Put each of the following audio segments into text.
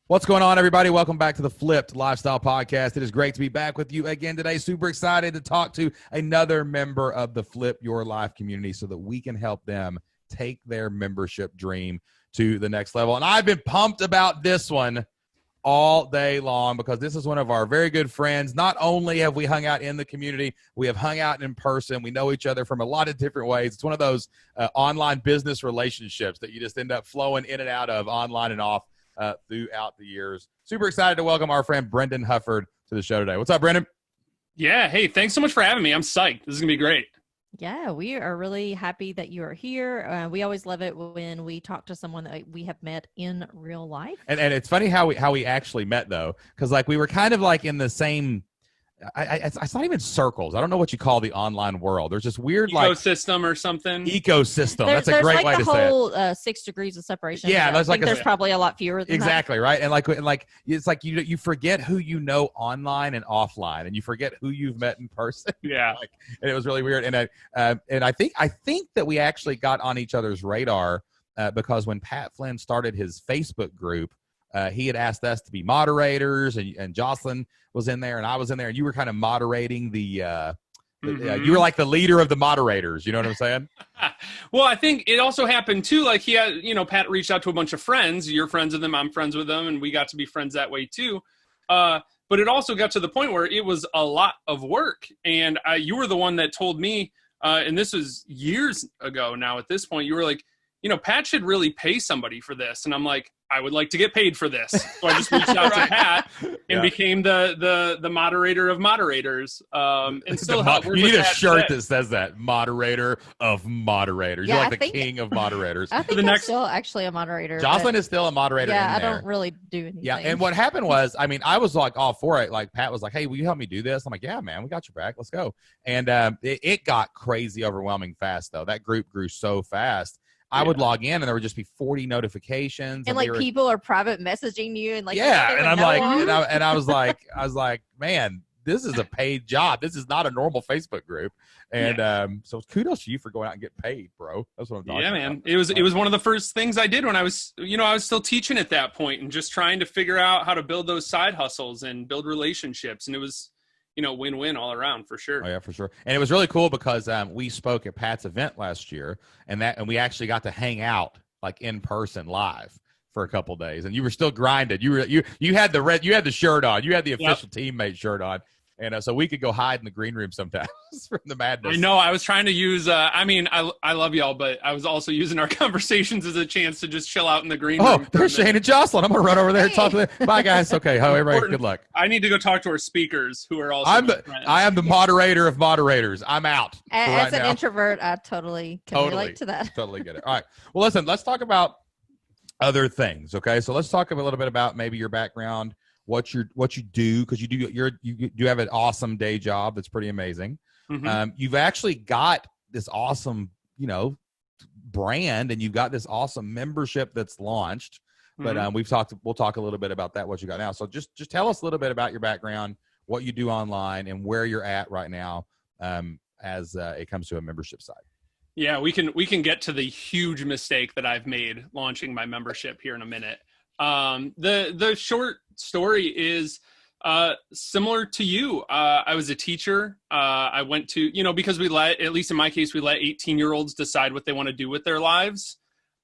What's going on, everybody? Welcome back to the Flipped Lifestyle Podcast. It is great to be back with you again today. Super excited to talk to another member of the Flip Your Life community so that we can help them take their membership dream to the next level. And I've been pumped about this one all day long because this is one of our very good friends. Not only have we hung out in the community, we have hung out in person. We know each other from a lot of different ways. It's one of those online business relationships that you just end up flowing in and out of online and off throughout the years. Super excited to welcome our friend Brendan Hufford to the show today. What's up, Brendan? Yeah. Hey, thanks so much for having me. I'm psyched. This is going to be great. Yeah, we are really happy that you are here. We always love it when we talk to someone that we have met in real life. And it's funny how we actually met, though, because like we were kind of like in the same it's not even circles. I don't know what you call the online world. There's this weird ecosystem or something. Ecosystem. That's a great way to say it. There's like the whole 6 degrees of separation. Yeah, there's probably a lot fewer than exactly that. Right. And like it's like you forget who you know online and offline, and you forget who you've met in person. Yeah, and it was really weird. And I think that we actually got on each other's radar because when Pat Flynn started his Facebook group, he had asked us to be moderators, and Jocelyn was in there, and I was in there, and you were kind of moderating you were like the leader of the moderators. You know what I'm saying? Well, I think it also happened too. Like he had, Pat reached out to a bunch of friends. You're friends with them. I'm friends with them. And we got to be friends that way too. But it also got to the point where it was a lot of work. And you were the one that told me, and this was years ago now at this point, you were like, Pat should really pay somebody for this. And I'm like, I would like to get paid for this. So I just reached out to Pat and became the moderator of moderators. And still help. You need a shirt that says that, moderator of moderators. You're like the king of moderators. I think I'm still actually a moderator. Jocelyn is still a moderator. Yeah, I don't really do anything. Yeah, and what happened was, I was like all for it. Like Pat was like, hey, will you help me do this? I'm like, yeah, man, we got your back. Let's go. And it got crazy overwhelming fast, though. That group grew so fast. I would log in and there would just be 40 notifications. And like people are private messaging you and like, and I'm like, and I was like, man, this is a paid job. This is not a normal Facebook group. And so kudos to you for going out and getting paid, bro. That's what I'm talking about. Yeah, man. It was one of the first things I did when I was, I was still teaching at that point and just trying to figure out how to build those side hustles and build relationships. And it was, win-win all around for sure. Oh yeah, for sure. And it was really cool because we spoke at Pat's event last year, and we actually got to hang out like in person live for a couple days. And you were still grinding. You had the shirt on. You had the official teammate shirt on. And so we could go hide in the green room sometimes from the madness. I know. I was trying to use, I love y'all, but I was also using our conversations as a chance to just chill out in the green room. Oh, there's Shane and Jocelyn. I'm going to run over there and talk to them. Bye, guys. Okay. Everybody, good luck. I need to go talk to our speakers who are also I am the moderator of moderators. I'm out. As an introvert, I totally can relate to that. Totally get it. All right. Well, listen, let's talk about other things. Okay. So let's talk a little bit about maybe your background, what you do, because you do have an awesome day job that's pretty amazing. Mm-hmm. You've actually got this awesome brand, and you've got this awesome membership that's launched. But we'll talk a little bit about that, what you got now. So just tell us a little bit about your background, what you do online, and where you're at right now as it comes to a membership side. Yeah, we can get to the huge mistake that I've made launching my membership here in a minute. The short story is similar to you. I was a teacher. I went to, because at least in my case, we let 18-year-olds decide what they want to do with their lives.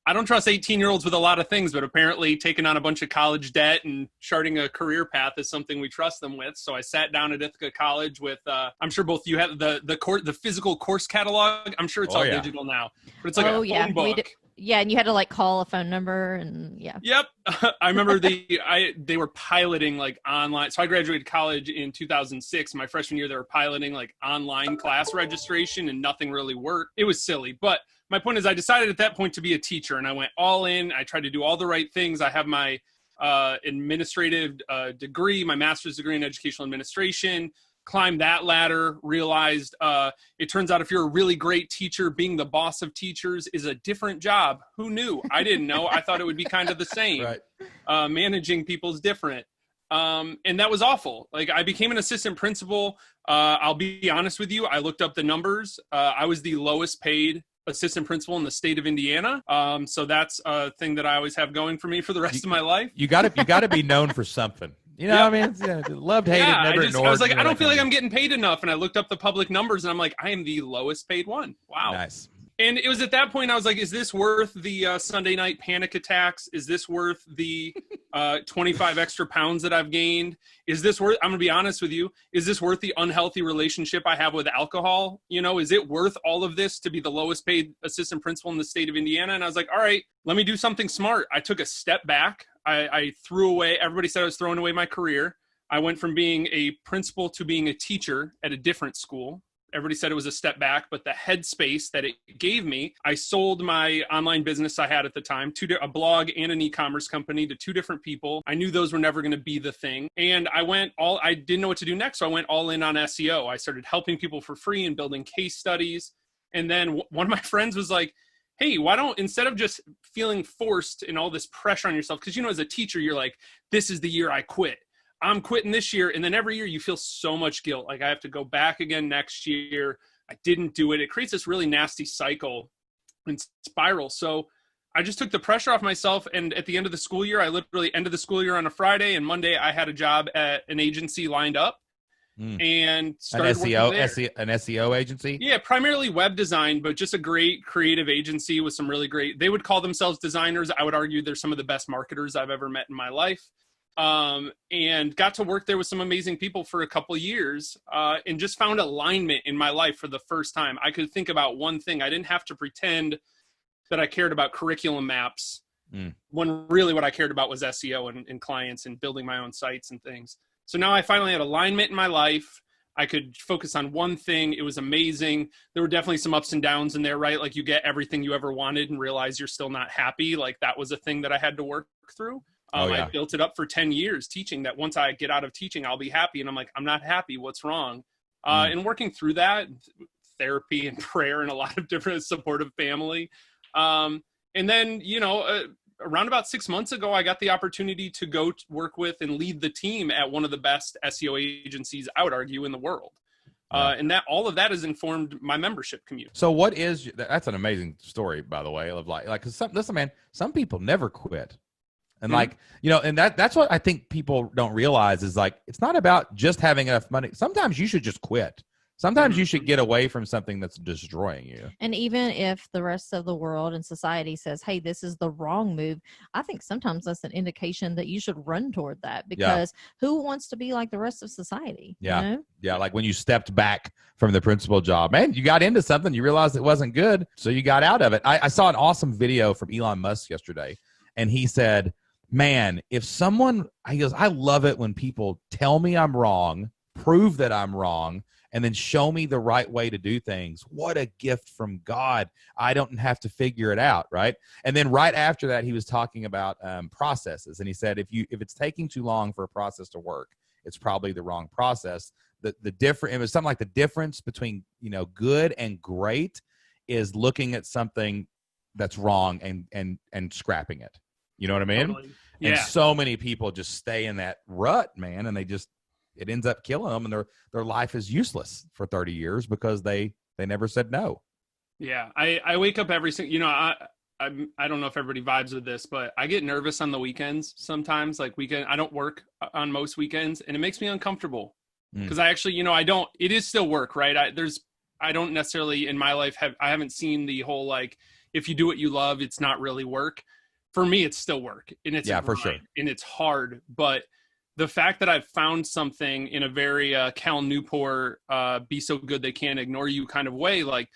I don't trust 18-year-olds with a lot of things, but apparently taking on a bunch of college debt and charting a career path is something we trust them with. So I sat down at Ithaca College with, I'm sure both you have the physical course catalog. I'm sure it's all digital now, but it's like a phone book. And you had to like call a phone number and Yep. I remember they were piloting like online. So I graduated college in 2006. My freshman year, they were piloting like online class registration and nothing really worked. It was silly. But my point is I decided at that point to be a teacher and I went all in. I tried to do all the right things. I have my administrative degree, my master's degree in educational administration, climbed that ladder, realized it turns out if you're a really great teacher, being the boss of teachers is a different job. Who knew? I didn't know. I thought it would be kind of the same. Right. Managing people's different. And that was awful. Like I became an assistant principal. I'll be honest with you. I looked up the numbers. I was the lowest paid assistant principal in the state of Indiana. So that's a thing that I always have going for me for the rest of my life. You got to be known for something. You know, Yep. what I mean, it's, loved, hated, never ignored. I was like, I don't that feel kind like of I'm getting paid enough. And I looked up the public numbers and I'm like, I am the lowest paid one. Wow. Nice. And it was at that point I was like, is this worth the Sunday night panic attacks? Is this worth the 25 extra pounds that I've gained? Is this worth, I'm going to be honest with you, is this worth the unhealthy relationship I have with alcohol? You know, is it worth all of this to be the lowest paid assistant principal in the state of Indiana? And I was like, all right, let me do something smart. I took a step back. I threw away, everybody said I was throwing away my career. I went from being a principal to being a teacher at a different school. Everybody said it was a step back, but the headspace that it gave me, I sold my online business I had at the time, a blog and an e-commerce company to two different people. I knew those were never going to be the thing. And I didn't know what to do next. So I went all in on SEO. I started helping people for free and building case studies. And then one of my friends was like, hey, why don't, instead of just feeling forced and all this pressure on yourself, because, you know, as a teacher, you're like, this is the year I quit. I'm quitting this year. And then every year you feel so much guilt. Like I have to go back again next year. I didn't do it. It creates this really nasty cycle and spiral. So I just took the pressure off myself. And at the end of the school year, I literally ended the school year on a Friday, and Monday I had a job at an agency lined up and started an SEO agency. Yeah, primarily web design, but just a great creative agency with some really great, they would call themselves designers. I would argue they're some of the best marketers I've ever met in my life. And got to work there with some amazing people for a couple of years, and just found alignment in my life for the first time. I could think about one thing. I didn't have to pretend that I cared about curriculum maps when really what I cared about was SEO and clients and building my own sites and things. So now I finally had alignment in my life. I could focus on one thing. It was amazing. There were definitely some ups and downs in there, right? Like you get everything you ever wanted and realize you're still not happy. Like that was a thing that I had to work through. I built it up for 10 years teaching that once I get out of teaching, I'll be happy. And I'm like, I'm not happy. What's wrong? And working through that, therapy and prayer and a lot of different supportive family. And then, you know, around about 6 months ago, I got the opportunity to go work with and lead the team at one of the best SEO agencies, I would argue, in the world. And that all of that has informed my membership community. So that's an amazing story, by the way, of like, cause listen, man, some people never quit. And like, you know, and that's what I think people don't realize is like, it's not about just having enough money. Sometimes you should just quit. Sometimes you should get away from something that's destroying you. And even if the rest of the world and society says, hey, this is the wrong move, I think sometimes that's an indication that you should run toward that, because who wants to be like the rest of society? Yeah. You know? Yeah. Like when you stepped back from the principal job, man, you got into something, you realized it wasn't good. So you got out of it. I saw an awesome video from Elon Musk yesterday, and he said, man, he goes, I love it when people tell me I'm wrong, prove that I'm wrong, and then show me the right way to do things. What a gift from God. I don't have to figure it out, right? And then right after that, he was talking about processes. And he said, if it's taking too long for a process to work, it's probably the wrong process. It was something like the difference between, you know, good and great is looking at something that's wrong and scrapping it. You know what I mean? Totally. And Yeah. so many people just stay in that rut, man, and it ends up killing them, and their life is useless for 30 years because they never said no. Yeah. I wake up every single, you know, I don't know if everybody vibes with this, but I get nervous on the weekends sometimes. Like I don't work on most weekends, and it makes me uncomfortable because I actually, you know, it is still work, right? I don't necessarily in my life I haven't seen the whole, like, if you do what you love, it's not really work. For me, it's still work, and it's for sure, and it's hard. But the fact that I've found something in a very Cal Newport, be so good they can't ignore you kind of way, like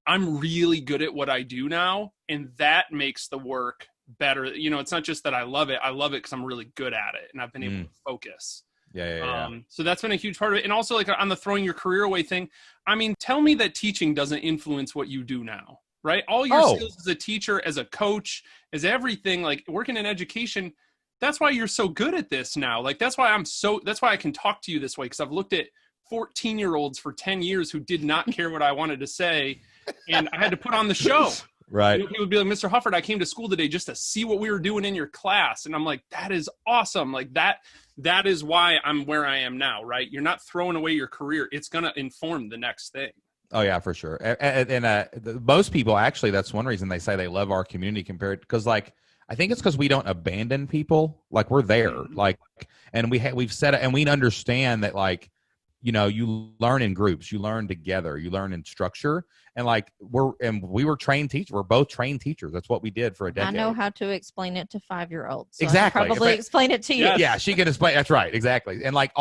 I'm really good at what I do now, and that makes the work better. You know, it's not just that I love it because I'm really good at it, and I've been able to focus. Yeah. So that's been a huge part of it. And also, like, on the throwing your career away thing, I mean, tell me that teaching doesn't influence what you do now. Right? All your skills as a teacher, as a coach, as everything, like working in education, that's why you're so good at this now. Like, that's why I can talk to you this way. Cause I've looked at 14-year-olds for 10 years who did not care what I wanted to say. And I had to put on the show. Right. You know, people would be like, Mr. Hufford, I came to school today just to see what we were doing in your class. And I'm like, that is awesome. Like that is why I'm where I am now, right? You're not throwing away your career. It's going to inform the next thing. Oh yeah, for sure. Most people actually, that's one reason they say they love our community compared, because like, I think it's because we don't abandon people. Like we're there, like, and we've said it, and we understand that, like, you know, you learn in groups, you learn together, you learn in structure, and like we were trained teachers. We're both trained teachers. That's what we did for a decade. I know how to explain it to 5-year-olds. So Exactly. I can probably explain it to you. Yes. Yeah, she can explain. That's right. Exactly. And like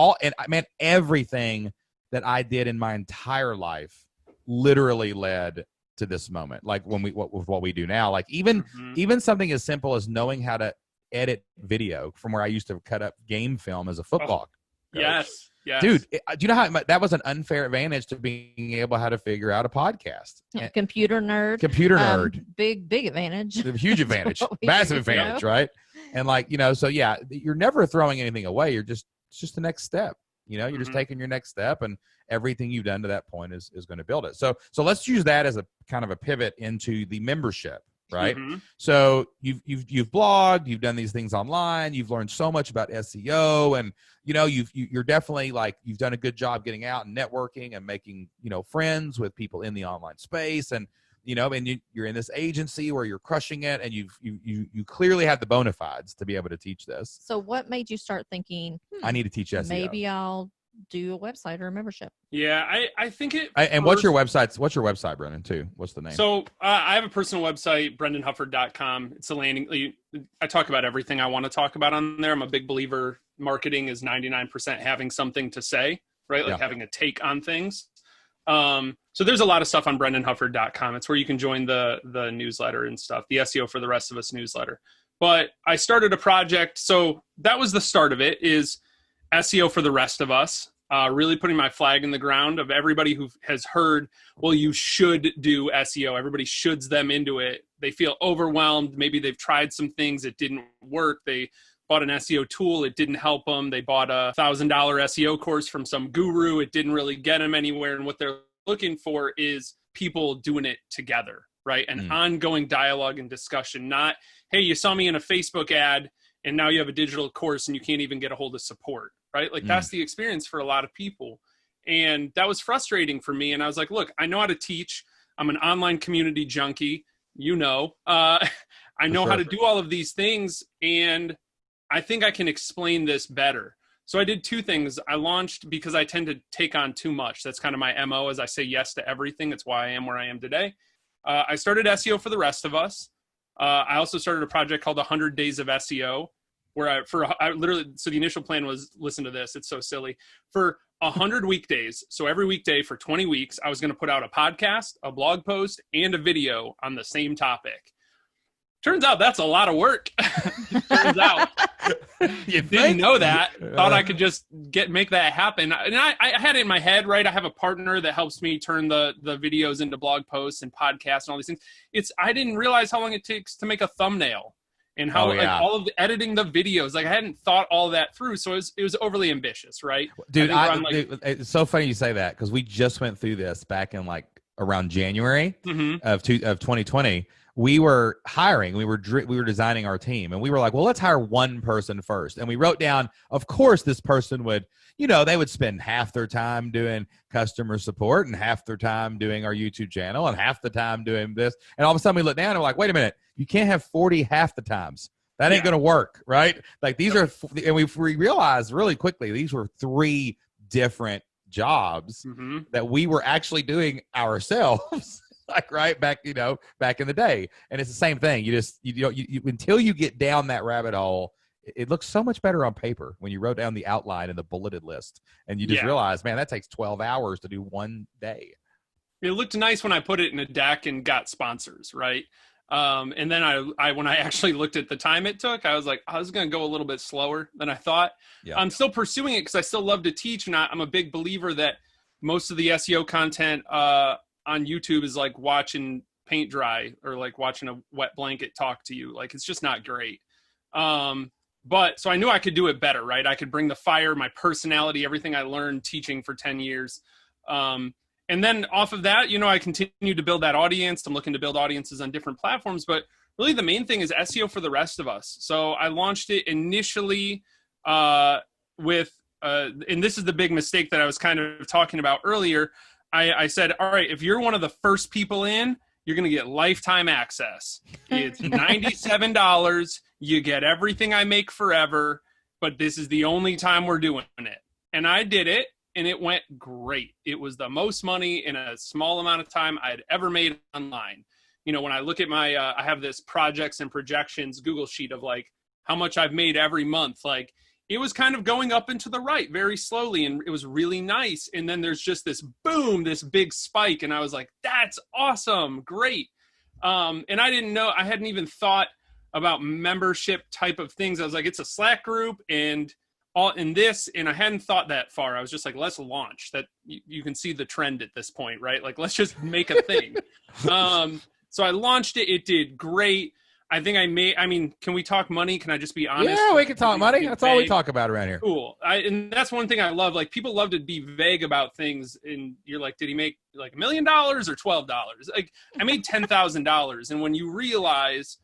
man, everything that I did in my entire life literally led to this moment. Like with what we do now, like even something as simple as knowing how to edit video, from where I used to cut up game film as a football coach. Yes. Dude, do you know how that was an unfair advantage to being able how to figure out a podcast? Computer nerd. Big advantage. Huge advantage. Massive advantage, right? And like, you know, so yeah, you're never throwing anything away. It's just the next step. You know, you're just taking your next step, and everything you've done to that point is going to build it. So let's use that as a kind of a pivot into the membership, right? So you've blogged, you've done these things online, you've learned so much about SEO, and you know, you're definitely, like, you've done a good job getting out and networking and making, you know, friends with people in the online space, and you know, and you're in this agency where you're crushing it, and you clearly have the bona fides to be able to teach this. So what made you start thinking, I need to teach SEO? Maybe I'll do a website or a membership? Yeah, I think it. And what's your website? What's your website, Brendan? Too. What's the name? So I have a personal website, brendanhufford.com. It's a landing. I talk about everything I want to talk about on there. I'm a big believer. Marketing is 99% having something to say, right? Like having a take on things. So there's a lot of stuff on brendanhufford.com. It's where you can join the newsletter and stuff, the SEO for the Rest of Us newsletter. But I started a project. So that was the start of it, is SEO for the Rest of Us. Really putting my flag in the ground of everybody who has heard, well, you should do SEO. Everybody shoulds them into it. They feel overwhelmed. Maybe they've tried some things. It didn't work. They bought an SEO tool. It didn't help them. They bought a $1,000 SEO course from some guru. It didn't really get them anywhere. And what they're looking for is people doing it together, right? An ongoing dialogue and discussion, not, hey, you saw me in a Facebook ad and now you have a digital course and you can't even get a hold of support, right? Like that's the experience for a lot of people. And that was frustrating for me. And I was like, look, I know how to teach. I'm an online community junkie. You know, I know how to do all of these things. And I think I can explain this better. So I did two things. I launched, because I tend to take on too much. That's kind of my MO, as I say yes to everything. That's why I am where I am today. I started SEO for the Rest of Us. I also started a project called 100 Days of SEO, where I literally, so the initial plan was, listen to this, it's so silly, for 100 weekdays. So every weekday for 20 weeks, I was going to put out a podcast, a blog post, and a video on the same topic. Turns out that's a lot of work. Turns out. You didn't know that. Thought I could just make that happen. And I had it in my head, right? I have a partner that helps me turn the videos into blog posts and podcasts and all these things. I didn't realize how long it takes to make a thumbnail, and how like, all of the editing the videos. Like I hadn't thought all that through. So it was overly ambitious, right? Dude, it's so funny you say that, because we just went through this back in like around January of 2020. We were hiring, we were designing our team, and we were like, well, let's hire one person first. And we wrote down, of course, this person would, you know, they would spend half their time doing customer support and half their time doing our YouTube channel and half the time doing this. And all of a sudden we look down and we're like, wait a minute, you can't have 40 half the times. That ain't going to work, right? Like these are, and we realized really quickly, these were 3 different jobs that we were actually doing ourselves. Like back in the day. And it's the same thing. You until you get down that rabbit hole, it looks so much better on paper when you wrote down the outline and the bulleted list, and you just realize, man, that takes 12 hours to do one day. It looked nice when I put it in a deck and got sponsors, right? And then I when I actually looked at the time it took, I was like, I was going to go a little bit slower than I thought. I'm still pursuing it because I still love to teach, and I'm a big believer that most of the SEO content on YouTube is like watching paint dry, or like watching a wet blanket talk to you. Like, it's just not great. But so I knew I could do it better, right? I could bring the fire, my personality, everything I learned teaching for 10 years. And then off of that, I continue to build that audience. I'm looking to build audiences on different platforms, but really the main thing is SEO for the Rest of Us. So I launched it initially with, and this is the big mistake that I was kind of talking about earlier. I said, all right, if you're one of the first people in, you're going to get lifetime access. It's $97. You get everything I make forever, but this is the only time we're doing it. And I did it, and it went great. It was the most money in a small amount of time I'd ever made online. When I look at my, I have this projects and projections Google sheet of like how much I've made every month. Like it was kind of going up and to the right very slowly, and it was really nice. And then there's just this boom, this big spike. And I was like, that's awesome. Great. And I didn't know, I hadn't even thought about membership type of things. I was like, it's a Slack group and all in this. And I hadn't thought that far. I was just like, let's launch that. You can see the trend at this point, right? Like, let's just make a thing. So I launched it. It did great. I think can we talk money? Can I just be honest? Yeah, we can talk money. That's all we talk about around here. Cool. And that's one thing I love. Like people love to be vague about things. And you're like, did he make like $1 million or $12? Like I made $10,000. And when you realize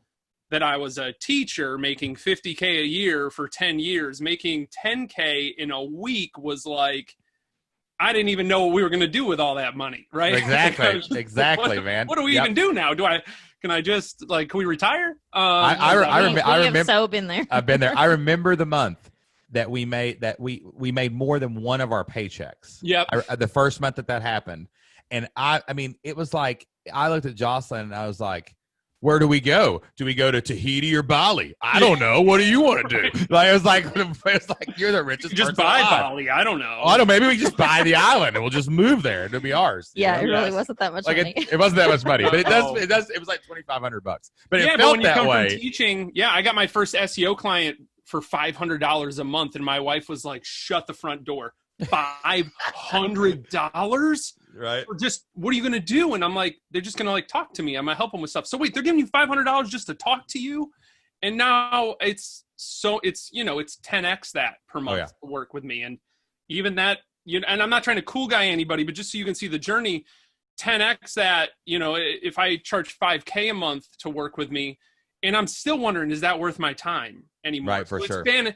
that I was a teacher making $50K a year for 10 years, making $10K in a week was like, I didn't even know what we were going to do with all that money. Right. Exactly. Exactly, man. What do we even do now? Can I just can we retire? I remember. So been there. I've been there. I remember the month that we made more than one of our paychecks. Yep. The first month that happened. And I mean, it was like, I looked at Jocelyn and I was like, where do we go? Do we go to Tahiti or Bali? I don't know. What do you want to do? Like, it was like you're the richest. Just buy Bali. I don't know. Oh, I don't know. Maybe we just buy the island and we'll just move there. It'll be ours. Yeah, it really wasn't that much money. It wasn't that much money, but it was like $2,500. But it felt when you that come way. From teaching, I got my first SEO client for $500 a month, and my wife was like, "Shut the front door." $500, right? Or just what are you gonna do? And I'm like, they're just gonna like talk to me. I'm gonna help them with stuff. So wait, they're giving you $500 just to talk to you, and now it's 10x that per month to work with me, and even that, and I'm not trying to cool guy anybody, but just so you can see the journey, 10x that. If I charge $5K a month to work with me, and I'm still wondering, is that worth my time anymore? Right, for sure. It's been,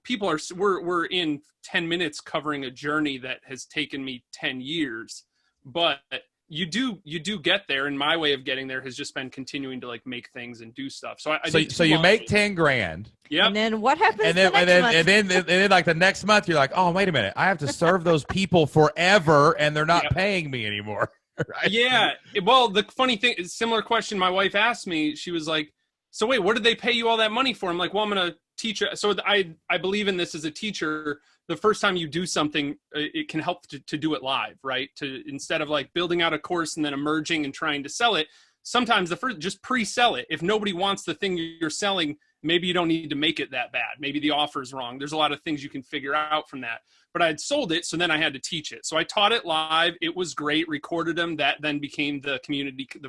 people we're in 10 minutes covering a journey that has taken me 10 years, but you do get there. And my way of getting there has just been continuing to like make things and do stuff. So you make 10 grand. Yeah. And then what happens? And then like the next month, you're like, oh, wait a minute. I have to serve those people forever and they're not paying me anymore. Right? Yeah. Well, the funny thing is, similar question my wife asked me, she was like, so wait, what did they pay you all that money for? I'm like, well, I'm going to teach. So I believe in this as a teacher. The first time you do something, it can help to do it live, right? Instead of like building out a course and then emerging and trying to sell it, sometimes just pre-sell it. If nobody wants the thing you're selling, maybe you don't need to make it that bad. Maybe the offer's wrong. There's a lot of things you can figure out from that. But I had sold it, so then I had to teach it. So I taught it live. It was great. Recorded them. That then became the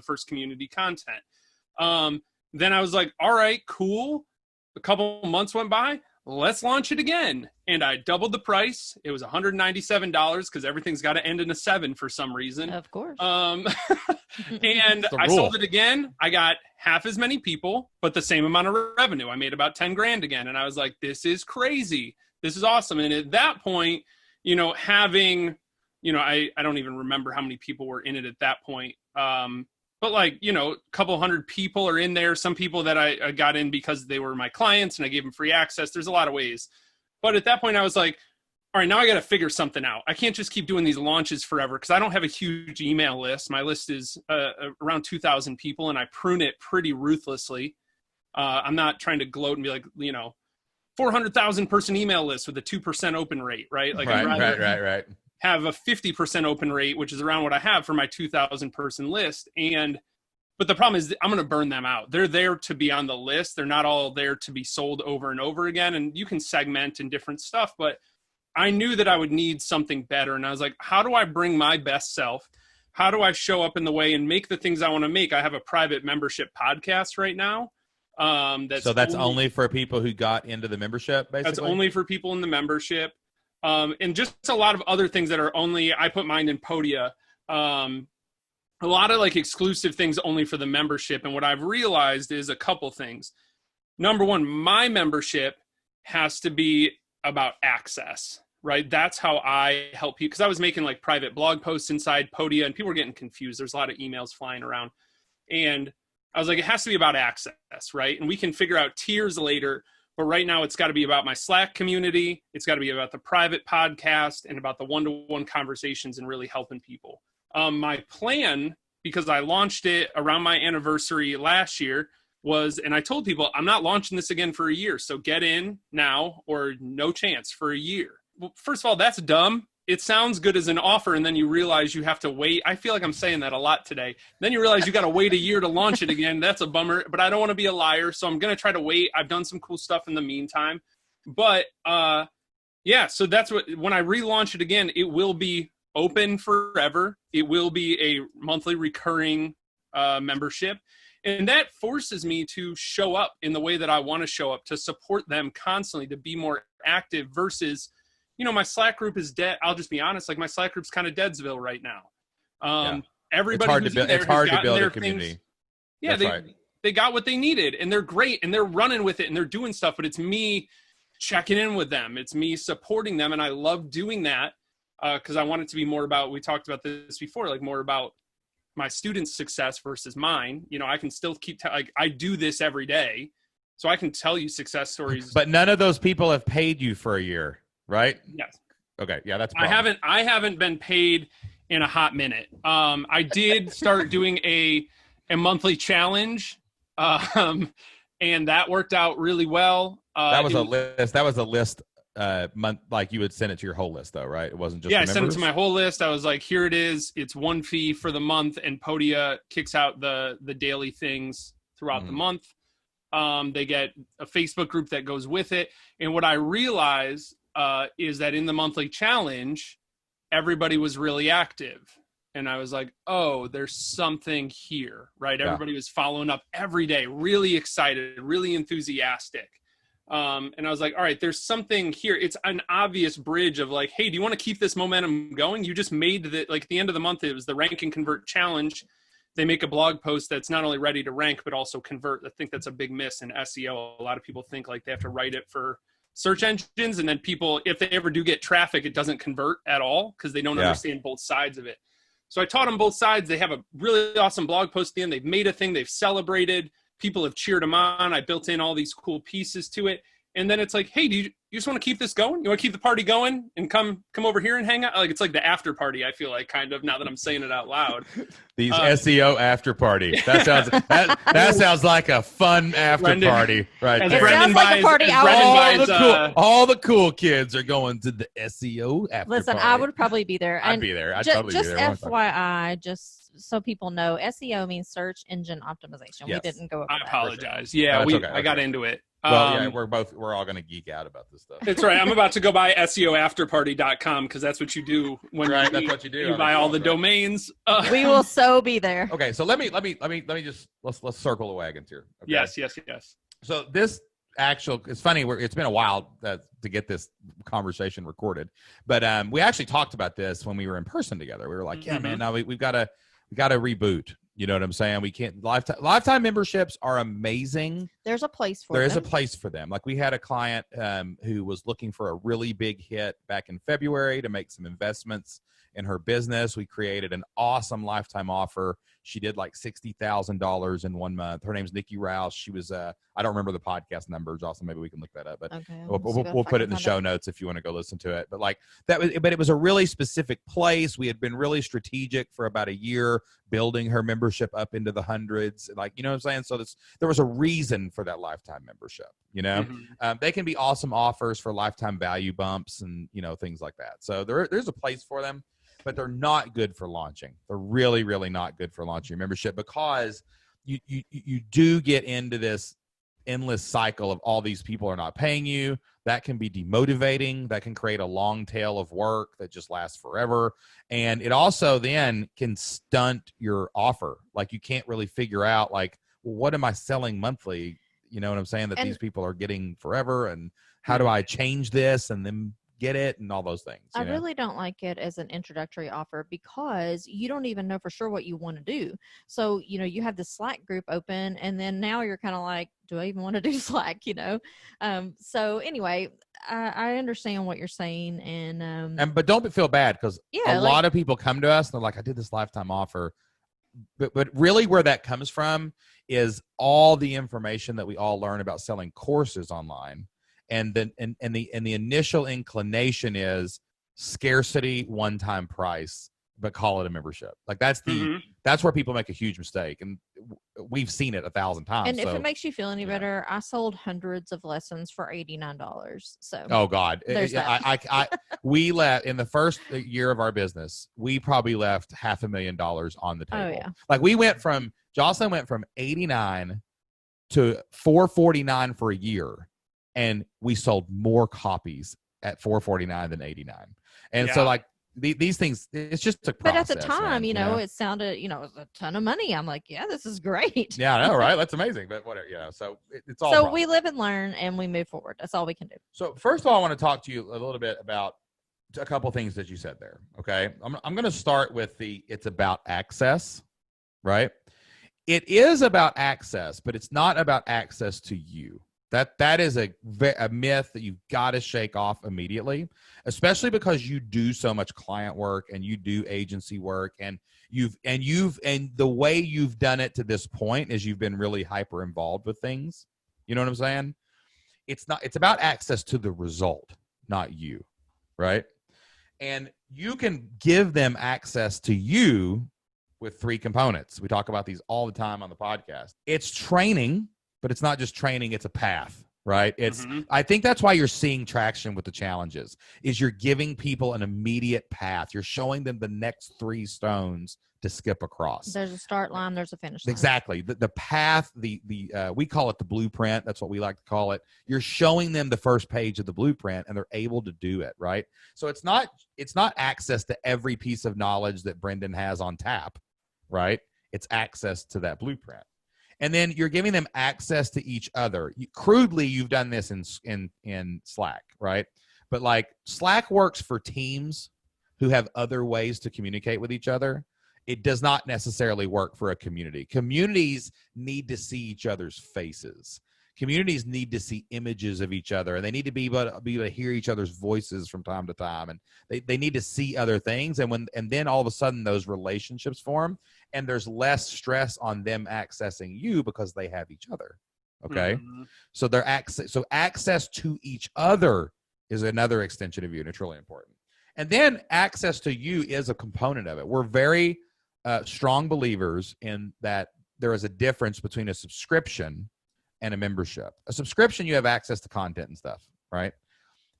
first community content. Then I was like, all right, cool. A couple months went by. Let's launch it again. And I doubled the price. It was $197 because everything's got to end in a 7 for some reason. Of course. And I sold it again. I got half as many people, but the same amount of revenue. I made about 10 grand again. And I was like, this is crazy. This is awesome. And at that point, having, I don't even remember how many people were in it at that point. But like, a couple hundred people are in there. Some people that I got in because they were my clients and I gave them free access. There's a lot of ways. But at that point I was like, all right, now I got to figure something out. I can't just keep doing these launches forever because I don't have a huge email list. My list is around 2,000 people and I prune it pretty ruthlessly. I'm not trying to gloat and be like, 400,000 person email list with a 2% open rate, right? Like right. Have a 50% open rate, which is around what I have for my 2,000 person list. But the problem is I'm going to burn them out. They're there to be on the list. They're not all there to be sold over and over again. And you can segment in different stuff, but I knew that I would need something better. And I was like, how do I bring my best self? How do I show up in the way and make the things I want to make? I have a private membership podcast right now. That's only for people who got into the membership, basically? That's only for people in the membership. And just a lot of other things that are only, I put mine in Podia. A lot of like exclusive things only for the membership. And what I've realized is a couple things. Number one, my membership has to be about access, right? That's how I help people. Because I was making like private blog posts inside Podia, and people were getting confused. There's a lot of emails flying around. And I was like, it has to be about access, right? And we can figure out tiers later. But right now, it's got to be about my Slack community. It's got to be about the private podcast and about the one-to-one conversations and really helping people. My plan, because I launched it around my anniversary last year, was, and I told people, I'm not launching this again for a year. So get in now or no chance for a year. Well, first of all, that's dumb. It sounds good as an offer, and then you realize you have to wait. I feel like I'm saying that a lot today. Then you realize you got to wait a year to launch it again. That's a bummer, but I don't want to be a liar, so I'm going to try to wait. I've done some cool stuff in the meantime. But yeah, so that's what, when I relaunch it again, it will be open forever. It will be a monthly recurring membership. And that forces me to show up in the way that I want to show up, to support them constantly, to be more active versus, my Slack group is dead. I'll just be honest. Like, my Slack group's kind of Deadsville right now. Everybody it's hard to build a community. Yeah, they got what they needed, and they're great, and they're running with it, and they're doing stuff. But it's me checking in with them. It's me supporting them, and I love doing that because I want it to be more about. We talked about this before, like more about my students' success versus mine. I can still keep like I do this every day, so I can tell you success stories. But none of those people have paid you for a year. Right? Yes. Okay. Yeah, that's a problem. I haven't been paid in a hot minute. I did start doing a monthly challenge, and that worked out really well. That was a list. That was a list month. Like, you would send it to your whole list, though, right? It wasn't just I sent it to my whole list. I was like, here it is. It's one fee for the month, and Podia kicks out the daily things throughout the month. They get a Facebook group that goes with it, and what I realized is that in the monthly challenge, everybody was really active. And I was like, oh, there's something here, right? Yeah. Everybody was following up every day, really excited, really enthusiastic. And I was like, all right, there's something here. It's an obvious bridge of like, hey, do you want to keep this momentum going? You just made like at the end of the month, it was the Rank and Convert Challenge. They make a blog post that's not only ready to rank, but also convert. I think that's a big miss in SEO. A lot of people think like they have to write it for search engines, and then people, if they ever do get traffic, it doesn't convert at all because they don't understand both sides of it. So I taught them both sides. They have a really awesome blog post at the end. They've made a thing. They've celebrated. People have cheered them on. I built in all these cool pieces to it. And then it's like, hey, do you just want to keep this going? You want to keep the party going and come over here and hang out? Like, it's like the after party, I feel like, kind of, now that I'm saying it out loud. These SEO after party. That sounds that sounds like a fun after party, right? It sounds like a party. All the cool kids are going to the SEO after party. Listen, I would probably be there. I'd be there. I'd probably be there. Just FYI, just so people know, SEO means search engine optimization. Yes. We didn't go over I that. apologize. Yeah, I got into it. Well, yeah, we're all going to geek out about this stuff. That's right. I'm about to go buy SEOafterparty.com because that's what you do when that's what you do. You buy all the domains. We will so be there. Okay, so let me just let's circle the wagons here. Okay? Yes. So this it's funny. It's been a while to get this conversation recorded, but we actually talked about this when we were in person together. We were like, yeah, man, now we've got to reboot. You know what I'm saying? We can't lifetime memberships are amazing. There's a place for them. There is a place for them. Like, we had a client who was looking for a really big hit back in February to make some investments in her business. We created an awesome lifetime offer. She did like $60,000 in 1 month. Her name's Nikki Rouse. She was I don't remember the podcast numbers. Also, maybe we can look that up. But okay, we'll put it in the show notes if you want to go listen to it. But like that was, but it was a really specific place. We had been really strategic for about a year, building her membership up into the hundreds. Like, you know what I'm saying? So there was a reason for that lifetime membership. You know, they can be awesome offers for lifetime value bumps and things like that. So there's a place for them. But they're not good for launching. They're really, really not good for launching your membership because you do get into this endless cycle of all these people are not paying you. That can be demotivating. That can create a long tail of work that just lasts forever. And it also then can stunt your offer. Like, you can't really figure out, like, well, what am I selling monthly? You know what I'm saying? That these people are getting forever. And how do I change this and then get it and all those things. I really don't like it as an introductory offer because you don't even know for sure what you want to do. So, you have the Slack group open and then now you're kind of like, do I even want to do Slack, So anyway, I understand what you're saying. But don't feel bad because a lot of people come to us and they're like, I did this lifetime offer. But really where that comes from is all the information that we all learn about selling courses online. And then the initial inclination is scarcity, one-time price, but call it a membership. Like that's where people make a huge mistake, and we've seen it 1,000 times. And if it makes you feel any better, I sold hundreds of lessons for $89. So oh god, we left in the first year of our business. We probably left $500,000 on the table. Oh, yeah. Like Jocelyn went from 89 to 449 for a year. And we sold more copies at 449 than 89. And so like these things, it's just a process. But at the time, it sounded, it was a ton of money. I'm like, yeah, this is great. Yeah, I know, right? That's amazing. But whatever, so it's all. So we live and learn and we move forward. That's all we can do. So first of all, I want to talk to you a little bit about a couple things that you said there. Okay. I'm going to start with it's about access, right? It is about access, but it's not about access to you. That is a myth that you've got to shake off immediately, especially because you do so much client work and you do agency work and the way you've done it to this point is you've been really hyper involved with things. You know what I'm saying? It's about access to the result, not you, right? And you can give them access to you with 3 components. We talk about these all the time on the podcast. It's training. But it's not just training, it's a path, right? I think that's why you're seeing traction with the challenges, is you're giving people an immediate path. You're showing them the next 3 stones to skip across. There's a start line, there's a finish line. Exactly. The path, we call it the blueprint. That's what we like to call it. You're showing them the first page of the blueprint and they're able to do it, right? So it's not access to every piece of knowledge that Brendan has on tap, right? It's access to that blueprint. And then you're giving them access to each other. Crudely, you've done this in Slack, right? But like Slack works for teams who have other ways to communicate with each other. It does not necessarily work for a community. Communities need to see each other's faces. Communities need to see images of each other, and they need to be able to hear each other's voices from time to time, and they need to see other things. And then all of a sudden those relationships form, and there's less stress on them accessing you because they have each other. Okay, so access to each other is another extension of you, and it's really important. And then access to you is a component of it. We're very strong believers in that there is a difference between a subscription and a membership. A subscription, you have access to content and stuff, right?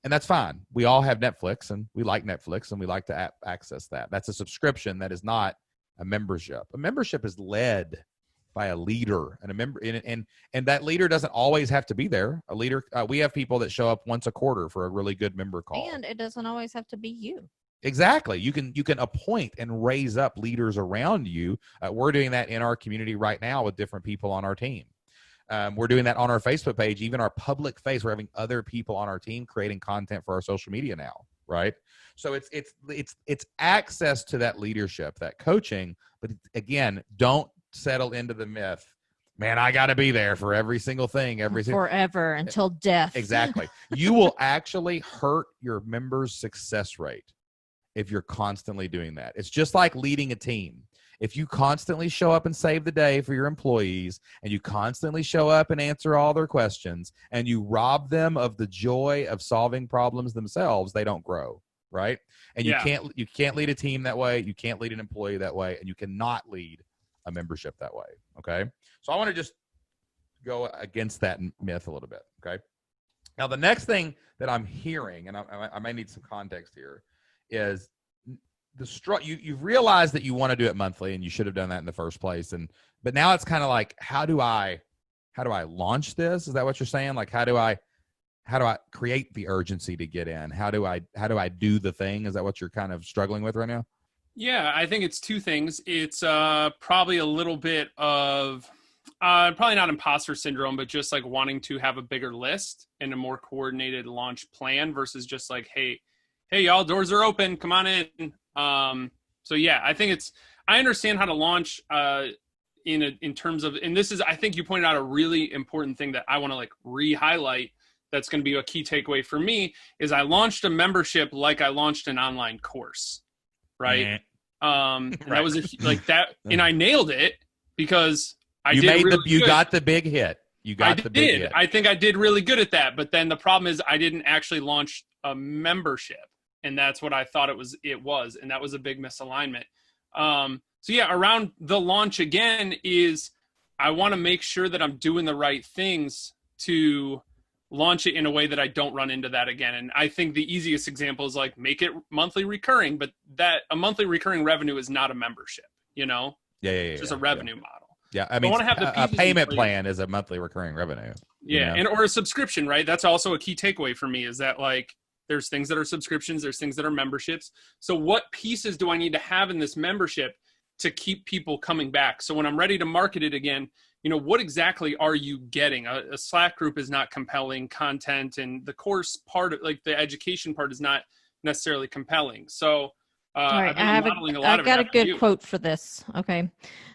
And that's fine. We all have Netflix and we like Netflix and we like to access that. That's a subscription. That is not a membership. A membership is led by a leader and a member, and that leader doesn't always have to be there. A leader, we have people that show up once a quarter for a really good member call. And it doesn't always have to be you. Exactly. You can appoint and raise up leaders around you. We're doing that in our community right now with different people on our team. We're doing that on our Facebook page, even our public face. We're having other people on our team creating content for our social media now, right? So it's access to that leadership, that coaching. But again, don't settle into the myth, man, I got to be there for every single thing, forever until death. Exactly. You will actually hurt your members' success rate if you're constantly doing that. It's just like leading a team. If you constantly show up and save the day for your employees, and you constantly show up and answer all their questions, and you rob them of the joy of solving problems themselves, they don't grow, right? And you can't lead a team that way. You can't lead an employee that way, and you cannot lead a membership that way, okay? So I want to just go against that myth a little bit, okay? Now, the next thing that I'm hearing, and I may need some context here, is you've realized that you want to do it monthly, and you should have done that in the first place. But now it's kind of like, how do I launch this? Is that what you're saying? Like, how do I create the urgency to get in? How do I do the thing? Is that what you're kind of struggling with right now? Yeah, I think it's two things. It's probably a little bit of, Probably not imposter syndrome, but just like wanting to have a bigger list and a more coordinated launch plan versus just like, hey, y'all, doors are open, come on in. So yeah, I think I understand how to launch in terms of, and this is, I think you pointed out a really important thing that I want to like re-highlight. That's going to be a key takeaway for me is I launched a membership like I launched an online course, right? And that was like that, and I nailed it because you got the big hit. You got the big hit. I think I did really good at that, but then the problem is I didn't actually launch a membership, and that's what I thought it was, and that was a big misalignment. So yeah, around the launch again is I want to make sure that I'm doing the right things to launch it in a way that I don't run into that again. And I think the easiest example is like make it monthly recurring, but that a monthly recurring revenue is not a membership, you know? It's just a revenue model. Yeah, I mean, I have a payment plan is a monthly recurring revenue. Yeah, and or a subscription, right? That's also a key takeaway for me is that like there's things that are subscriptions, there's things that are memberships. So what pieces do I need to have in this membership to keep people coming back? So when I'm ready to market it again, you know, what exactly are you getting? A Slack group is not compelling content, and the course part of like the education part is not necessarily compelling. So I've got a good quote for this. Okay.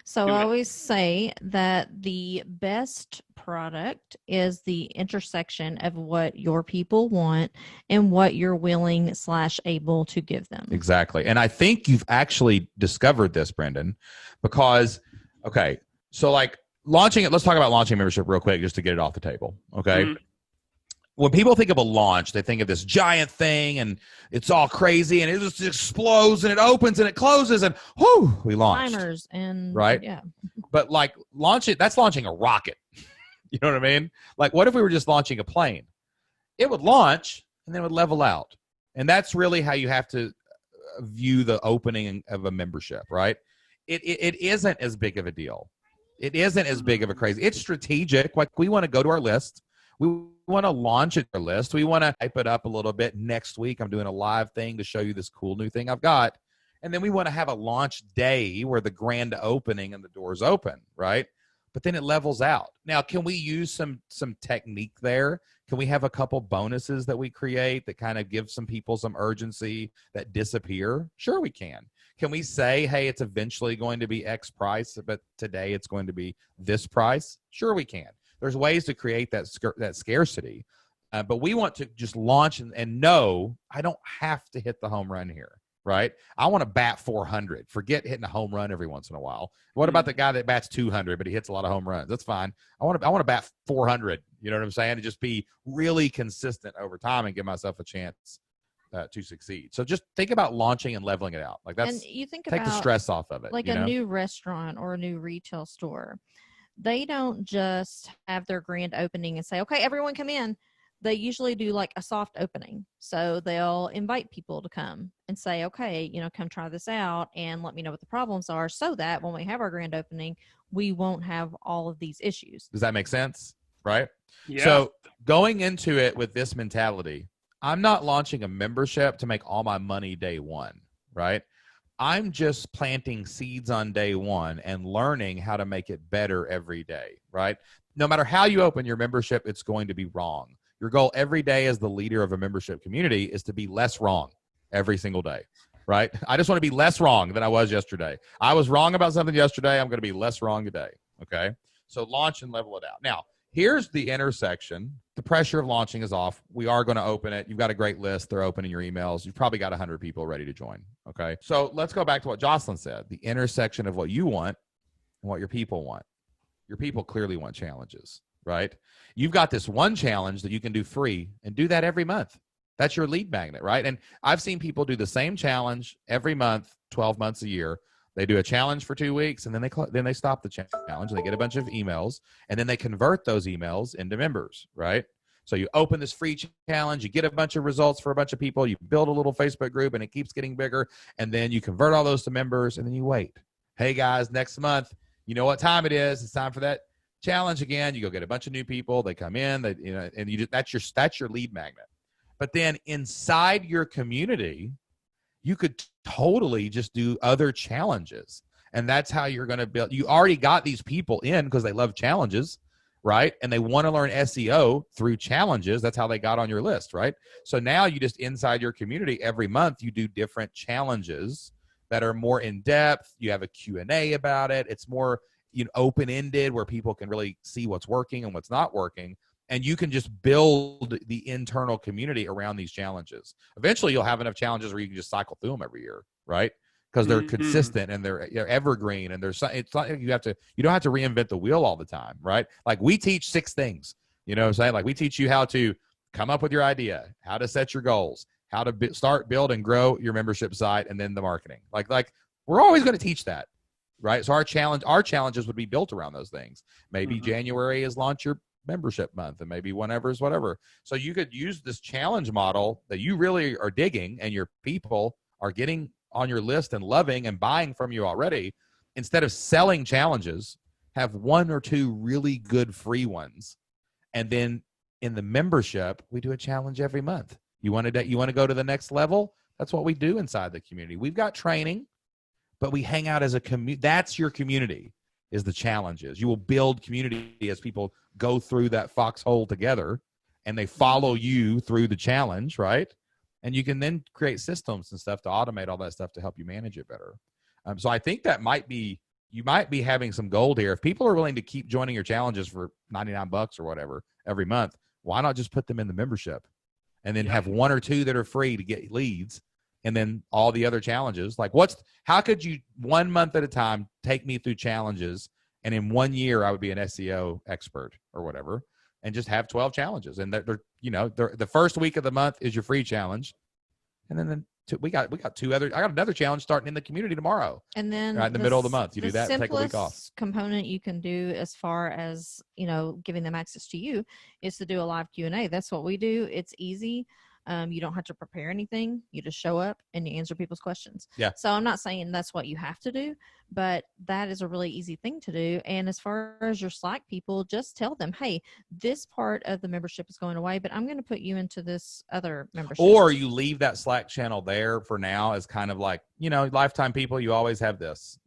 So I always say that the best product is the intersection of what your people want and what you're willing/able to give them. Exactly. And I think you've actually discovered this, Brendan, because, okay, so like launching it, let's talk about launching membership real quick just to get it off the table. Okay. Mm-hmm. When people think of a launch, they think of this giant thing and it's all crazy and it just explodes and it opens and it closes and whoo, we launched. Timers and right. Yeah. But like that's launching a rocket. You know what I mean? Like what if we were just launching a plane? It would launch and then it would level out. And that's really how you have to view the opening of a membership, right? It isn't as big of a deal. It isn't as big of a crazy. It's strategic. Like we want to go to our list. We want to launch at our list. We want to hype it up a little bit. Next week, I'm doing a live thing to show you this cool new thing I've got. And then we want to have a launch day where the grand opening and the doors open, right? But then it levels out. Now, can we use some technique there? Can we have a couple bonuses that we create that kind of give some people some urgency that disappear? Sure, we can. Can we say, hey, it's eventually going to be X price, but today it's going to be this price? Sure, we can. There's ways to create that scarcity, but we want to just launch and know I don't have to hit the home run here, right? I want to bat 400. Forget hitting a home run every once in a while. What about the guy that bats 200, but he hits a lot of home runs? That's fine. I want to bat 400. You know what I'm saying? To just be really consistent over time and give myself a chance to succeed. So just think about launching and leveling it out. Like that's, and you think take the stress off of it. Like a new restaurant or a new retail store. They don't just have their grand opening and say, okay, everyone come in. They usually do like a soft opening. So they'll invite people to come and say, okay, come try this out and let me know what the problems are so that when we have our grand opening, we won't have all of these issues. Does that make sense? Right? Yeah. So going into it with this mentality, I'm not launching a membership to make all my money day one, right? I'm just planting seeds on day one and learning how to make it better every day, right? No matter how you open your membership, it's going to be wrong. Your goal every day as the leader of a membership community is to be less wrong every single day, right? I just want to be less wrong than I was yesterday. I was wrong about something yesterday. I'm going to be less wrong today, okay? So launch and level it out. Now, here's the intersection. The pressure of launching is off. We are going to open it. You've got a great list. They're opening your emails. You've probably got 100 people ready to join. Okay. So let's go back to what Jocelyn said, the intersection of what you want and what your people want. Your people clearly want challenges, right? You've got this one challenge that you can do free and do that every month. That's your lead magnet, right? And I've seen people do the same challenge every month, 12 months a year. They do a challenge for 2 weeks and then they stop the challenge and they get a bunch of emails and then they convert those emails into members, right? So you open this free challenge, you get a bunch of results for a bunch of people, you build a little Facebook group and it keeps getting bigger and then you convert all those to members and then you wait. Hey guys, next month, you know what time it is. It's time for that challenge again. You go get a bunch of new people, they come in, and that's your lead magnet. But then inside your community, you could totally just do other challenges And that's how you're going to build. You already got these people in because they love challenges, right? And they want to learn SEO through challenges. That's how they got on your list, right? So now you just inside your community every month, you do different challenges that are more in depth. You have a Q&A about it. It's more open-ended where people can really see what's working and what's not working. And you can just build the internal community around these challenges. Eventually, you'll have enough challenges where you can just cycle through them every year, right? Because they're consistent and they're evergreen, and it's not like you don't have to reinvent the wheel all the time, right? Like we teach 6 things, you know what I'm saying? Like we teach you how to come up with your idea, how to set your goals, how to start, build, and grow your membership site, and then the marketing. Like we're always going to teach that, right? So our challenges would be built around those things. Maybe January is launch your membership month, and maybe whenever is whatever. So you could use this challenge model that you really are digging and your people are getting on your list and loving and buying from you already. Instead of selling challenges, have 1 or 2 really good free ones. And then in the membership, we do a challenge every month. You want to go to the next level? That's what we do inside the community. We've got training, but we hang out as a community. That's your community, is the challenges. You will build community as people go through that foxhole together and they follow you through the challenge, right? And you can then create systems and stuff to automate all that stuff to help you manage it better. So I think that you might be having some gold here. If people are willing to keep joining your challenges for $99 or whatever every month, why not just put them in the membership and then have 1 or 2 that are free to get leads, and then all the other challenges? Like how could you 1 month at a time take me through challenges, and in 1 year I would be an SEO expert or whatever, and just have 12 challenges. And they're the first week of the month is your free challenge. And then we got 2 other, I got another challenge starting in the community tomorrow. And then right in the middle of the month, you do that, take a week off. Component you can do as far as, giving them access to you is to do a live Q&A. That's what we do. It's easy. You don't have to prepare anything. You just show up and you answer people's questions. Yeah. So I'm not saying that's what you have to do, but that is a really easy thing to do. And as far as your Slack people, just tell them, hey, this part of the membership is going away, but I'm going to put you into this other membership. Or you leave that Slack channel there for now as kind of like, lifetime people, you always have this,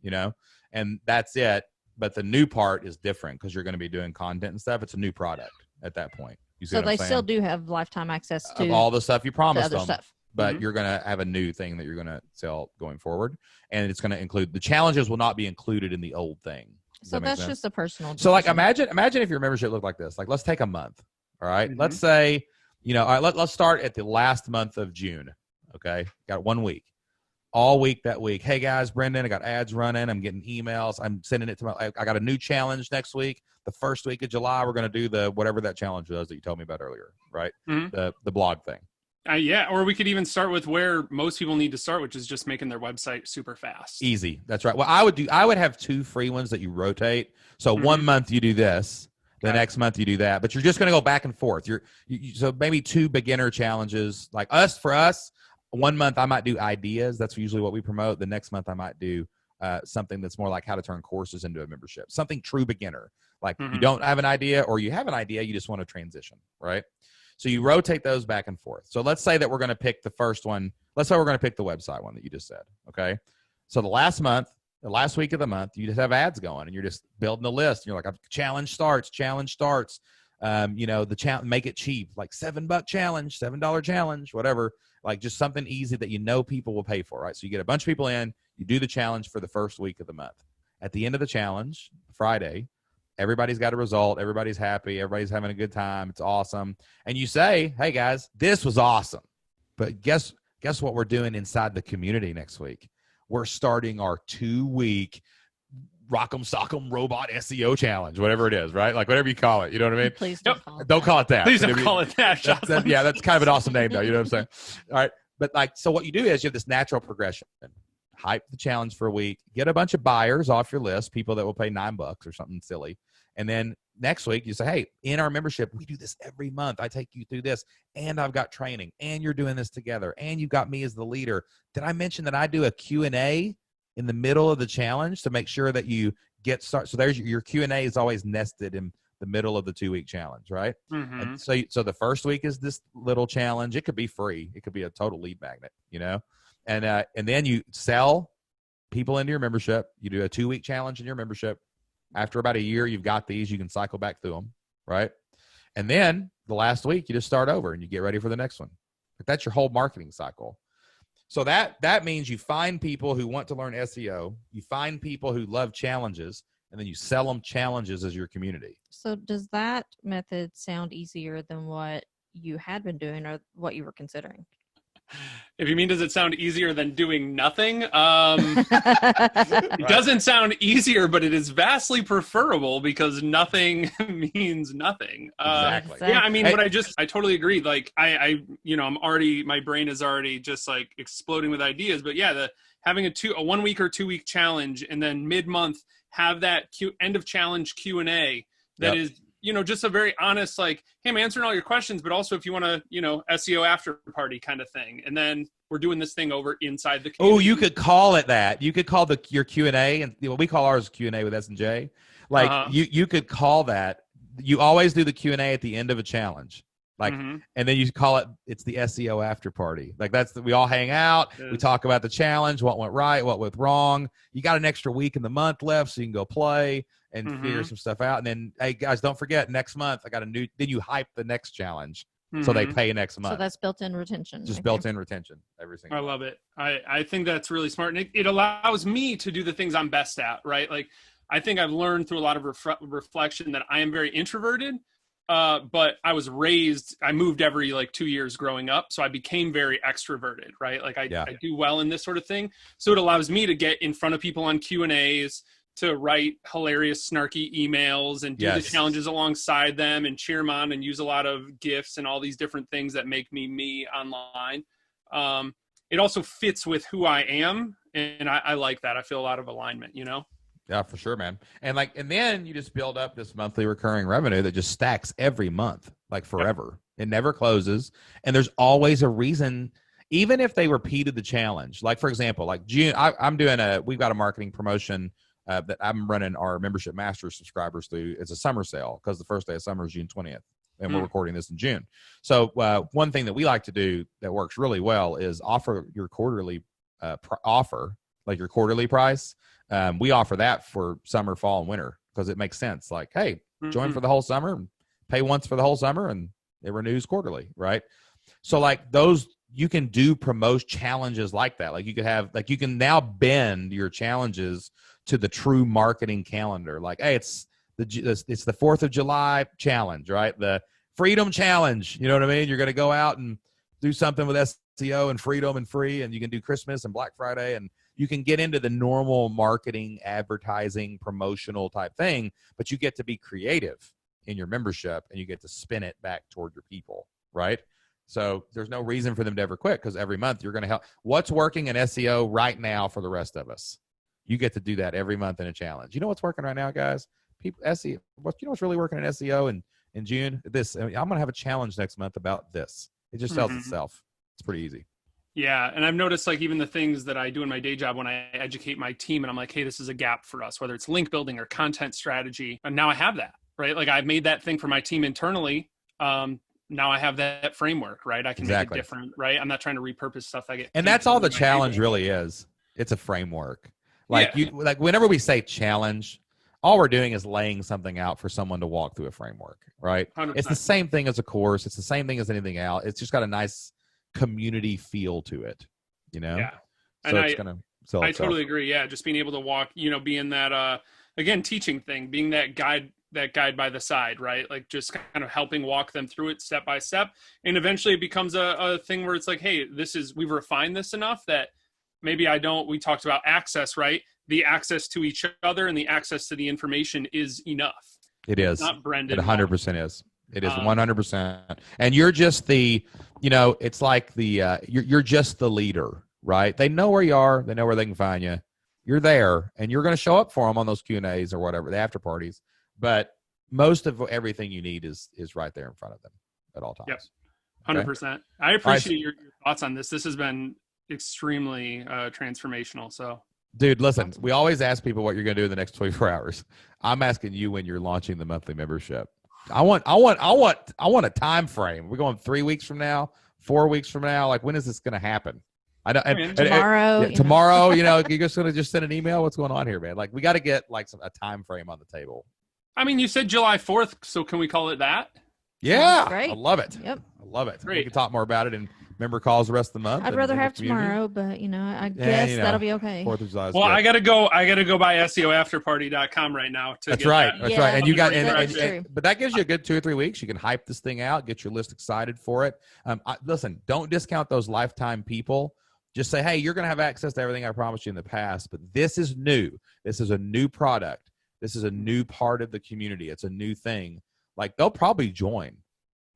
and that's it. But the new part is different because you're going to be doing content and stuff. It's a new product at that point. So they still do have lifetime access to all the stuff you promised them, stuff. But you're going to have a new thing that you're going to sell going forward, and it's going to include the challenges will not be included in the old thing. So that's just a personal decision. So like imagine if your membership looked like this. Like let's take a month. All right. Let's say, all right, let's start at the last month of June. Okay. Got 1 week. All week that week. Hey guys, Brendan, I got ads running. I'm getting emails. I'm sending it to I got a new challenge next week. The first week of July, we're going to do whatever that challenge was that you told me about earlier, right? The blog thing. Yeah, or we could even start with where most people need to start, which is just making their website super fast. Easy. That's right. Well, I would have 2 free ones that you rotate. So 1 month you do this, the next month you do that, but you're just going to go back and forth. So maybe 2 beginner challenges. Like for us, 1 month I might do ideas. That's usually what we promote. The next month I might do something that's more like how to turn courses into a membership. Something true beginner. Like you don't have an idea, or you have an idea, you just want to transition, right? So you rotate those back and forth. So let's say that we're going to pick the first one. Let's say we're going to pick the website one that you just said, okay? So the last week of the month, you just have ads going, and you're just building a list. And you're like, challenge starts. Make it cheap, like $7 challenge, $7 challenge, whatever. Like just something easy that people will pay for, right? So you get a bunch of people in, you do the challenge for the first week of the month. At the end of the challenge, Friday, everybody's got a result. Everybody's happy. Everybody's having a good time. It's awesome. And you say, hey guys, this was awesome. But guess what we're doing inside the community next week? We're starting our 2-week Rock'em Sock'em Robot SEO challenge, whatever it is, right? Like whatever you call it. You know what I mean? Please don't call it Don't call it that. Please don't call it that. That's kind of an awesome name though. You know what I'm saying? All right. But so what you do is you have this natural progression. Hype the challenge for a week, get a bunch of buyers off your list, people that will pay $9 or something silly. And then next week you say, hey, in our membership, we do this every month. I take you through this, and I've got training, and you're doing this together, and you've got me as the leader. Did I mention that I do a Q&A in the middle of the challenge to make sure that you get started? So there's your Q&A is always nested in the middle of the 2-week challenge, right? And so the first week is this little challenge. It could be free. It could be a total lead magnet, and then you sell, people into your membership. You do a 2-week challenge in your membership. After about a year, you've got these. You can cycle back through them, right? And then the last week, you just start over and you get ready for the next one. But that's your whole marketing cycle. So that means you find people who want to learn SEO. You find people who love challenges, and then you sell them challenges as your community. So does that method sound easier than what you had been doing or what you were considering? If you mean, does it sound easier than doing nothing? It doesn't sound easier, but it is vastly preferable because nothing means nothing. Exactly. Yeah, I mean, I totally agree. Like I'm already, my brain is already just like exploding with ideas. But yeah, having a 1 week or 2 week challenge, and then mid-month have that end of challenge Q&A that is, just a very honest, like, hey, I'm answering all your questions, but also if you want to, SEO after party kind of thing. And then we're doing this thing over inside the community. Oh, you could call it that. You could call your Q&A, and we call ours Q&A with S&J. Like you could call that. You always do the Q&A at the end of a challenge. Like, and then you call it's the SEO after party. Like we all hang out. We talk about the challenge, what went right, what went wrong. You got an extra week in the month left, so you can go play and figure some stuff out. And then, hey guys, don't forget next month I got then you hype the next challenge. So they pay next month. So that's built-in retention. Just built-in retention. Every single month. Love it. I think that's really smart. And it allows me to do the things I'm best at, right? Like, I think I've learned through a lot of reflection that I am very introverted. But I moved every 2 years growing up. So I became very extroverted, right? Like I do well in this sort of thing. So it allows me to get in front of people on Q&As, to write hilarious, snarky emails and do the challenges alongside them and cheer them on and use a lot of GIFs and all these different things that make me online. It also fits with who I am. And I like that. I feel a lot of alignment, Yeah, for sure, man. And then you just build up this monthly recurring revenue that just stacks every month, like forever. It never closes. And there's always a reason, even if they repeated the challenge. Like, for example, like June, we've got a marketing promotion that I'm running our membership master subscribers through. It's a summer sale because the first day of summer is June 20th. And we're recording this in June. So one thing that we like to do that works really well is offer your quarterly offer, like your quarterly price. We offer that for summer, fall, and winter because it makes sense. Like, hey, join for the whole summer, pay once for the whole summer, and it renews quarterly, right? So like those, you can do promote challenges like that. Like you could have, like you can now bend your challenges to the true marketing calendar. Like, hey, it's the 4th of July challenge, right? The freedom challenge. You know what I mean? You're going to go out and do something with SEO and freedom and free, and you can do Christmas and Black Friday, and you can get into the normal marketing, advertising, promotional type thing, but you get to be creative in your membership and you get to spin it back toward your people, right? So there's no reason for them to ever quit because every month you're going to help. What's working in SEO right now for the rest of us? You get to do that every month in a challenge. You know what's working right now, guys? SEO. You know what's really working in SEO in June? I'm going to have a challenge next month about this. It just sells itself. It's pretty easy. Yeah. And I've noticed like even the things that I do in my day job when I educate my team and I'm like, hey, this is a gap for us, whether it's link building or content strategy. And now I have that, right? Like I've made that thing for my team internally. Now I have that framework, right? I can make it different, right? I'm not trying to repurpose stuff I get. And that's all the challenge really is. It's a framework. Like like whenever we say challenge, all we're doing is laying something out for someone to walk through a framework, right? 100%. It's the same thing as a course. It's the same thing as anything else. It's just got a nice community feel to it, Yeah. So and it's going to sell itself. I totally agree. Yeah. Just being able to walk, being that, again, teaching thing, being that guide by the side, right? Like just kind of helping walk them through it step by step. And eventually it becomes a thing where it's like, hey, we've refined this enough that maybe we talked about access, right? The access to each other and the access to the information is enough. It is. It's not Brendan. It 100% is. It is 100%. And you're just it's like you're just the leader, right? They know where you are. They know where they can find you. You're there and you're going to show up for them on those Q&As or whatever, the after parties. But most of everything you need is right there in front of them at all times. Yep. 100%. Okay? I appreciate your thoughts on this. This has been extremely transformational. So, dude, listen, we always ask people what you're going to do in the next 24 hours. I'm asking you when you're launching the monthly membership. I want a time frame. We're going 3 weeks from now, 4 weeks from now. Like, when is this going to happen? I know. Tomorrow, yeah, tomorrow, you're just going to just send an email. What's going on here, man? Like, we got to get like a time frame on the table. I mean, you said July 4th, so can we call it that? Yeah, great. I love it. Yep. I love it. Great. We can talk more about it in member calls the rest of the month. I'd rather have tomorrow, but I guess that'll be okay. 4th of July. Well, I gotta go by SEOafterparty.com right now. That's right. That's right. And you got, but that gives you a good 2 or 3 weeks. You can hype this thing out, get your list excited for it. Listen, don't discount those lifetime people. Just say, hey, you're going to have access to everything I promised you in the past, but this is new. This is a new product. This is a new part of the community. It's a new thing. Like, they'll probably join.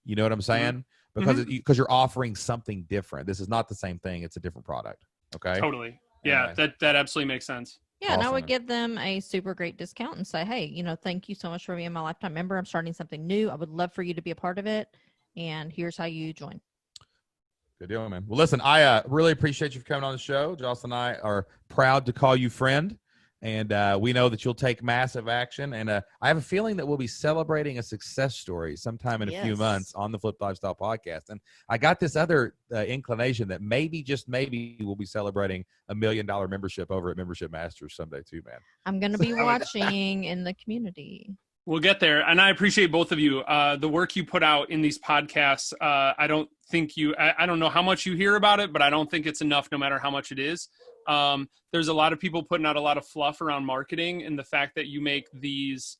You know what I'm saying? Mm-hmm. Because you're offering something different. This is not the same thing. It's a different product. Okay. Totally. Yeah, that absolutely makes sense. Yeah, awesome. And I would give them a super great discount and say, hey, thank you so much for being my lifetime member. I'm starting something new. I would love for you to be a part of it. And here's how you join. Good deal, man. Well, listen, I really appreciate you for coming on the show. Jocelyn and I are proud to call you friend, and we know that you'll take massive action. And I have a feeling that we'll be celebrating a success story sometime in a few months on the Flipped Lifestyle podcast. And I got this other inclination that maybe, just maybe, we'll be celebrating $1 million membership over at Membership Masters someday too, man. I'm going to be watching in the community. We'll get there. And I appreciate both of you. The work you put out in these podcasts, I don't know how much you hear about it, but I don't think it's enough no matter how much it is. There's a lot of people putting out a lot of fluff around marketing, and the fact that you make these,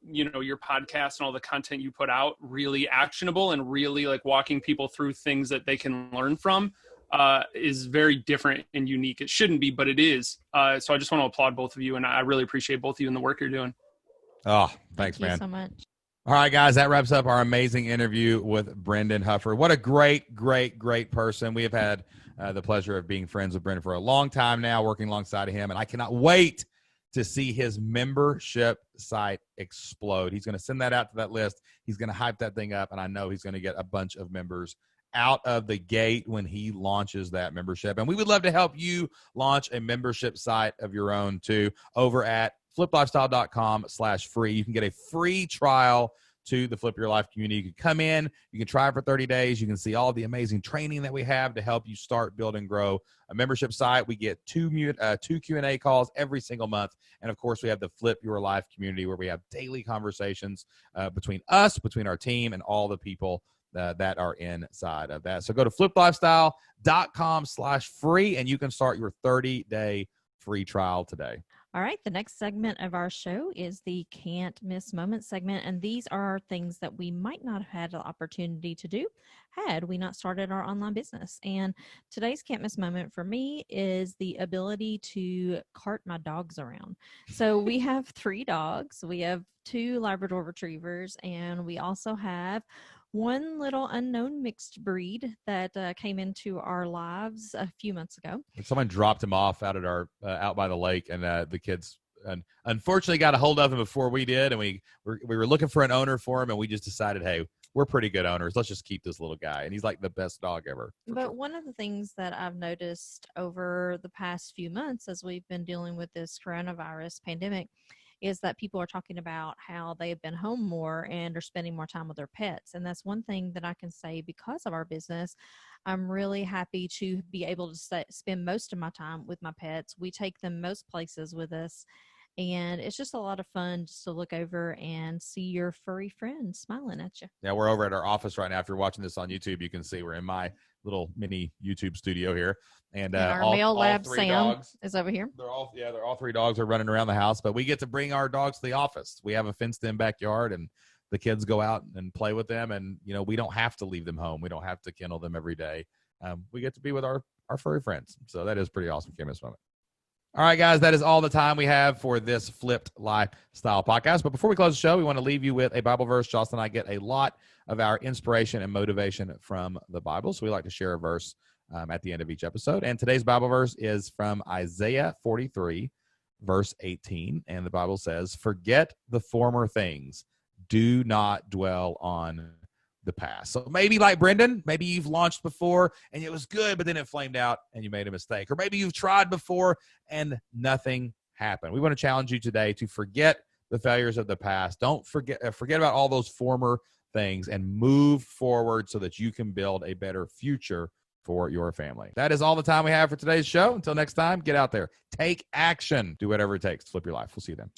your podcast and all the content you put out really actionable and really like walking people through things that they can learn from is very different and unique. It shouldn't be, but it is. So I just want to applaud both of you, and I really appreciate both of you and the work you're doing. Oh, thanks, man. Thank you so much. All right, guys, that wraps up our amazing interview with Brendan Huffer. What a great, great, great person. We have had the pleasure of being friends with Brendan for a long time now, working alongside of him, and I cannot wait to see his membership site explode. He's going to send that out to that list. He's going to hype that thing up, and I know he's going to get a bunch of members out of the gate when he launches that membership. And we would love to help you launch a membership site of your own too over at fliplifestyle.com/free. You can get a free trial to the Flip Your Life community. You can come in, you can try it for 30 days. You can see all the amazing training that we have to help you start, build, and grow a membership site. We get two Q&A calls every single month. And of course, we have the Flip Your Life community where we have daily conversations between us, between our team, and all the people that are inside of that. So go to fliplifestyle.com/free and you can start your 30-day free trial today. All right, the next segment of our show is the Can't Miss Moments segment, and these are things that we might not have had the opportunity to do had we not started our online business. And today's Can't Miss Moment for me is the ability to cart my dogs around. So we have 3 dogs. We have 2 Labrador Retrievers, and we also have one little unknown mixed breed that came into our lives a few months ago. Someone dropped him off out at our out by the lake, and the kids unfortunately got a hold of him before we did, and we were looking for an owner for him, and we just decided, hey, we're pretty good owners. Let's just keep this little guy, and he's like the best dog ever. But one of the things that I've noticed over the past few months as we've been dealing with this coronavirus pandemic is that people are talking about how they've been home more and are spending more time with their pets. And that's one thing that I can say because of our business. I'm really happy to be able to spend most of my time with my pets. We take them most places with us. And it's just a lot of fun just to look over and see your furry friend smiling at you. Yeah, we're over at our office right now. If you're watching this on YouTube, you can see we're in my little mini YouTube studio here. And our male lab Sam is over here. They're all 3 dogs are running around the house, but we get to bring our dogs to the office. We have a fenced-in backyard, and the kids go out and play with them. And we don't have to leave them home. We don't have to kennel them every day. We get to be with our furry friends. So that is pretty awesome. Can't miss a moment. All right, guys, that is all the time we have for this Flipped Lifestyle podcast. But before we close the show, we want to leave you with a Bible verse. Jocelyn and I get a lot of our inspiration and motivation from the Bible, so we like to share a verse at the end of each episode. And today's Bible verse is from Isaiah 43, verse 18. And the Bible says, "Forget the former things. Do not dwell on the past." So maybe like Brendan, maybe you've launched before and it was good, but then it flamed out and you made a mistake. Or maybe you've tried before and nothing happened. We want to challenge you today to forget the failures of the past. Don't forget about all those former things and move forward so that you can build a better future for your family. That is all the time we have for today's show. Until next time, get out there, take action, do whatever it takes to flip your life. We'll see you then.